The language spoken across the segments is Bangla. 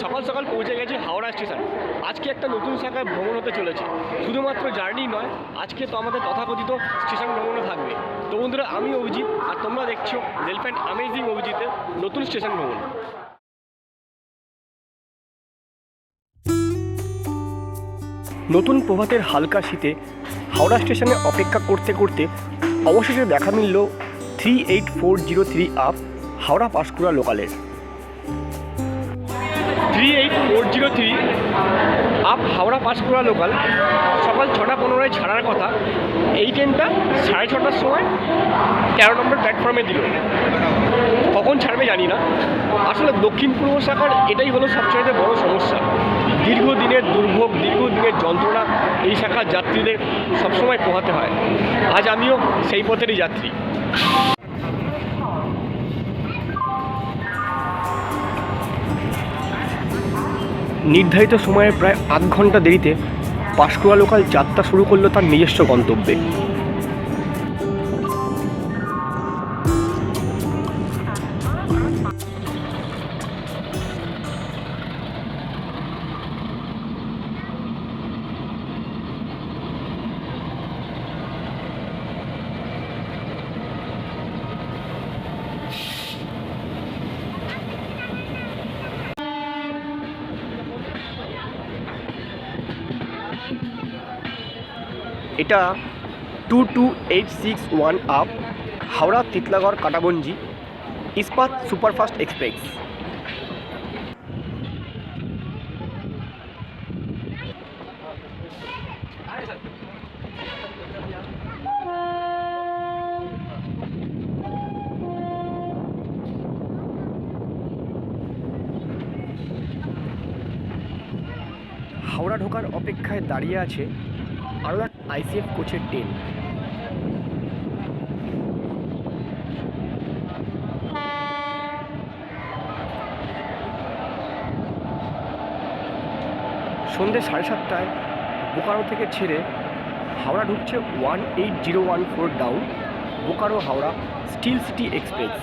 সকাল সকাল পৌঁছে গেছি হাওড়া স্টেশন। আজকে একটা নতুন শাখায় ভ্রমণ হতে চলেছে। শুধুমাত্র জার্নি নয়, আজকে তো আমাদের তথাকথিত স্টেশন ভ্রমণও থাকবে। তো বন্ধুরা, আমি অভিজিৎ আর তোমরা দেখছো রেলফ অ্যান্ড অ্যামেজিং অভিজিতের নতুন স্টেশন ভ্রমণ। নতুন প্রভাতের হালকা শীতে হাওড়া স্টেশনে অপেক্ষা করতে করতে অবশেষে দেখা মিলল 38403 আপ হাওড়া পাঁশকুড়া লোকালের। 38403 আপ হাওড়া পাঁশকুড়া লোকাল সকাল 6:15 ছাড়ার কথা। এই ট্রেনটা 6:30টার সময় 13 নম্বর প্ল্যাটফর্মে দিল। কখন ছাড়বে জানি না। আসলে দক্ষিণ পূর্ব শাখার এটাই হলো সবচেয়ে বড় সমস্যা। দীর্ঘদিনের দুর্ভোগ, দীর্ঘদিনের যন্ত্রণা এই শাখার যাত্রীদের সবসময় পোহাতে হয়। আজ আমিও সেই পথেরই যাত্রী। নির্ধারিত সময়ের প্রায় আধ ঘন্টা দেরিতে পাঁশকুড়া লোকাল যাত্রা শুরু করলো তার নিজস্ব গন্তব্যে। এটা 22861 আপ হাওড়া তিতলাগড় কাটাগঞ্জি ইস্পাত সুপারফাস্ট এক্সপ্রেস। হাওড়া ঢোকার অপেক্ষায় দাঁড়িয়ে আছে আরও এক আইসিএফ কোচের ট্রেন। সন্ধ্যে 7:30টায় বোকারো থেকে ছেড়ে হাওড়া ঢুকছে 18014 down Bokaro Howrah still city express.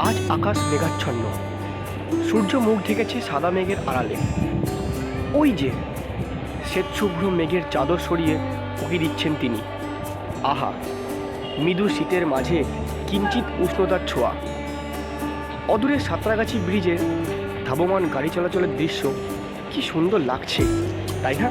আজ আকাশ মেঘাচ্ছন্ন, সূর্য মুখ ঢেকেছে সাদা মেঘের আড়ালে। ওই যে শ্বেতশুভ্র মেঘের চাদর সরিয়ে উকি দিচ্ছেন তিনি। আহা, মৃদু শীতের মাঝে কিঞ্চিত উষ্ণতার ছোঁয়া। অদূরে সাঁতরাগাছি ব্রিজের ধাবমান গাড়ি চলাচলের দৃশ্য কি সুন্দর লাগছে, তাই না?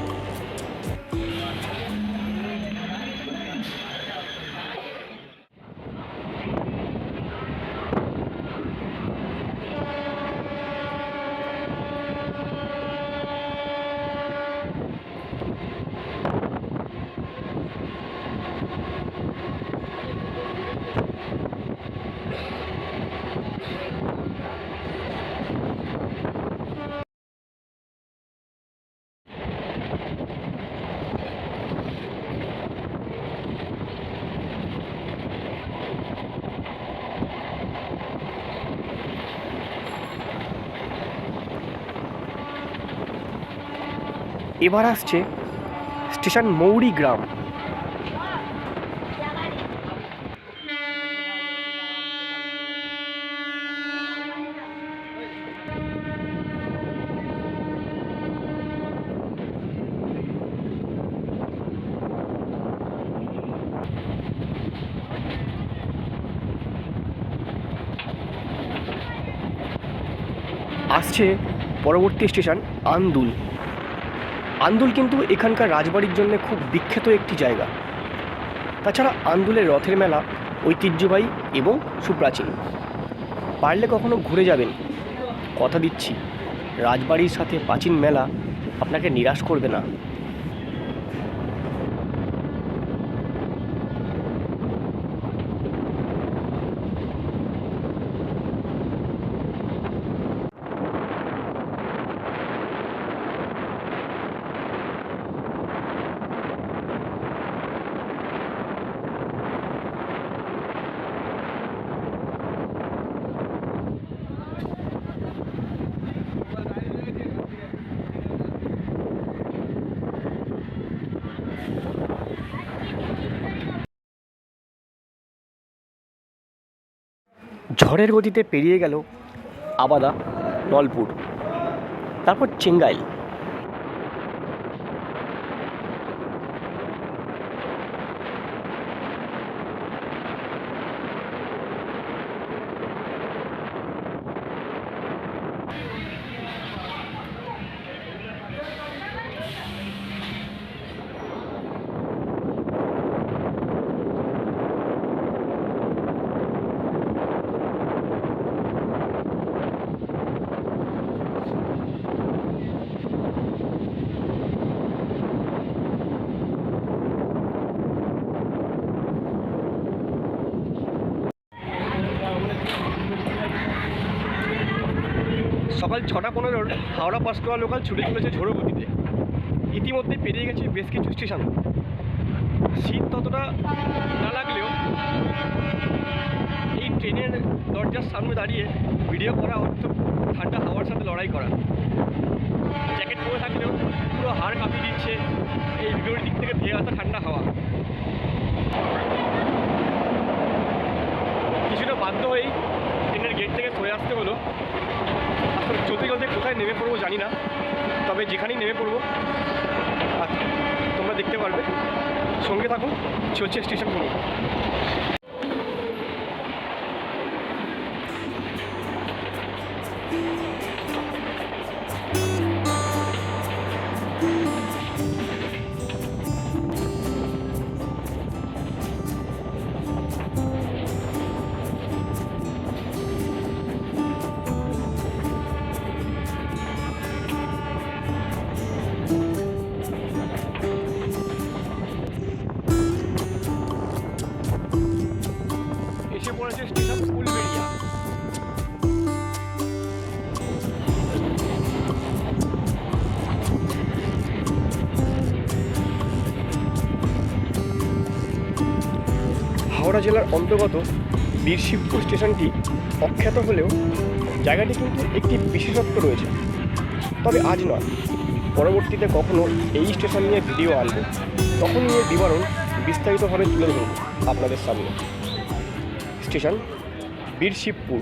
এবার আসছে স্টেশন মৌরি গ্রাম। আসছে পরবর্তী স্টেশন আন্দুল। আন্দুল কিন্তু এখানকার রাজবাড়ির জন্য খুব বিখ্যাত একটি জায়গা। তাছাড়া আন্দুলের রথের মেলা ঐতিহ্যবাহী এবং সুপ্রাচীন। পারলে কখনো ঘুরে যাবেন, কথা দিচ্ছি রাজবাড়ির সাথে প্রাচীন মেলা আপনাকে নিরাশ করবে না। ঝড়ের গতিতে পেরিয়ে গেল আবাদা, নলপুর, তারপর চেঙ্গাইল। সকাল 6:15 হাওড়া পাঁশকুড়া লোকাল ছুটে চলেছে ঝোড়ো গতিতে। ইতিমধ্যে পেরিয়ে গেছে বেশ কিছু স্টেশন। শীত ততটা না লাগলেও এই ট্রেনের দরজার সামনে দাঁড়িয়ে ভিডিও করা অর্থ ঠান্ডা হাওয়ার সাথে লড়াই করা। জ্যাকেট পরে থাকলেও পুরো হাড় কাঁপিয়ে দিচ্ছে এই ভিডিওর দিক থেকে ভেয়ে আসা ঠান্ডা হাওয়া। কিছুটা বাধ্য হয়েই ট্রেনের গেট থেকে সরে আসতে হলো। আসলে চলতে চলতে কোথায় নেমে পড়বো জানি না, তবে যেখানেই নেমে পড়বো তোমরা দেখতে পারবে। সঙ্গে থাকুন, চলছে স্টেশন করুন। এসে পড়েছে স্টেশন ফুলবেড়িয়া। হাওড়া জেলার অন্তর্গত বীরশিবপুর স্টেশনটি অখ্যাত হলেও জায়গাটি কিন্তু একটি বিশেষত্ব রয়েছে। তবে আজ নয়, পরবর্তীতে কখনো এই স্টেশন নিয়ে ভিডিও আনবো, তখন নিয়ে বিবরণ বিস্তারিতভাবে তুলে ধরব আপনাদের সামনে। স্টেশন বীরশিবপুর।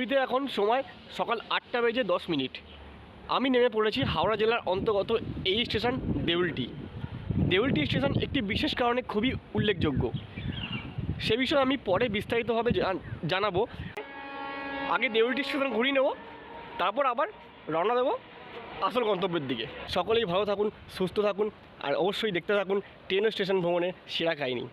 ঘড়িতে এখন সময় সকাল 8:10। আমি নেমে পড়েছি হাওড়া জেলার অন্তর্গত এই স্টেশন দেউলটি। দেউলটি স্টেশন একটি বিশেষ কারণে খুবই উল্লেখযোগ্য, সে বিষয়ে আমি পরে বিস্তারিতভাবে জানাবো। আগে দেউলটি স্টেশন ঘুরিয়ে নেব, তারপর আবার রওনা দেবো আসল গন্তব্যের দিকে। সকলেই ভালো থাকুন, সুস্থ থাকুন, আর অবশ্যই দেখতে থাকুন ট্রেন ও স্টেশন ভ্রমণের সেরা কাহিনী।